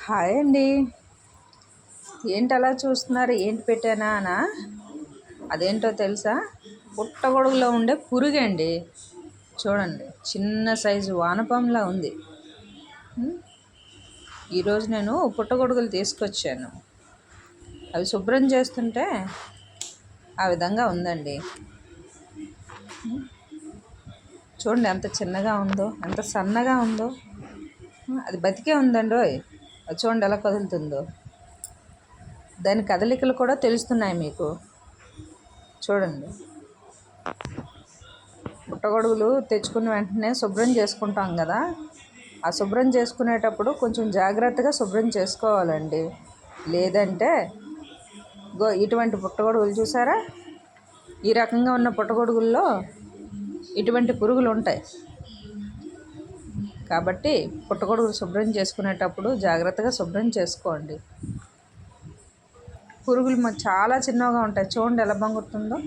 Hi అండి. ఏంటి అలా చూస్తున్నారు? ఏంటి పెట్టానా అనా? అదేంటో తెలుసా? పుట్టగొడుగులో ఉండే పురుగండి. చూడండి, చిన్న సైజు వానపాములా ఉంది. ఈరోజు నేను పుట్టగొడుగులు తీసుకొచ్చాను. అవి శుభ్రం చేస్తుంటే ఆ విధంగా ఉందండి. చూడండి ఎంత చిన్నగా ఉందో, ఎంత సన్నగా ఉందో. అది బతికే ఉందండి. అది చూడండి ఎలా కదులుతుందో. దాని కదలికలు కూడా తెలుస్తున్నాయి మీకు. చూడండి, పుట్టగొడుగులు తెచ్చుకున్న వెంటనే శుభ్రం చేసుకుంటాం కదా. ఆ శుభ్రం చేసుకునేటప్పుడు కొంచెం జాగ్రత్తగా శుభ్రం చేసుకోవాలండి. లేదంటే ఇటువంటి పుట్టగొడుగులు చూసారా, ఈ రకంగా ఉన్న పుట్టగొడుగుల్లో ఇటువంటి పురుగులు ఉంటాయి. కాబట్టి పుట్టగొడుగులు శుభ్రం చేసుకునేటప్పుడు జాగ్రత్తగా శుభ్రం చేసుకోండి. పురుగులు చాలా చిన్నగా ఉంటాయి. చూడండి ఎలా బంగుతుందో.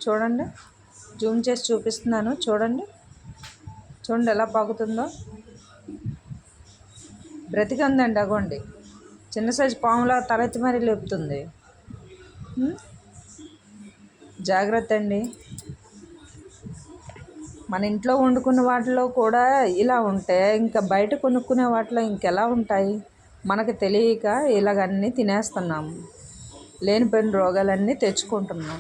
చూడండి, జూమ్ చేసి చూపిస్తున్నాను. చూడండి ఎలా పాకుతుందో. బ్రతికి ఉందండి. అగోండి, చిన్న సైజు పాములా తలెత్తి మరీ లేపుతుంది. జాగ్రత్త అండి. మన ఇంట్లో వండుకున్న వాటిలో కూడా ఇలా ఉంటే ఇంకా బయట కొనుక్కునే వాటిలో ఇంకెలా ఉంటాయి? మనకు తెలియక ఇలాగన్నీ తినేస్తున్నాము. లేనిపోయిన రోగాలన్నీ తెచ్చుకుంటున్నాం.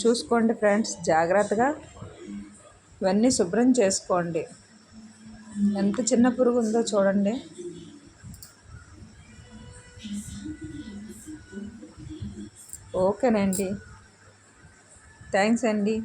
చూసుకోండి ఫ్రెండ్స్, జాగ్రత్తగా ఇవన్నీ శుభ్రం చేసుకోండి. ఎంత చిన్న పురుగు ఉందో చూడండి. ఓకేనండి, థ్యాంక్స్ అండి.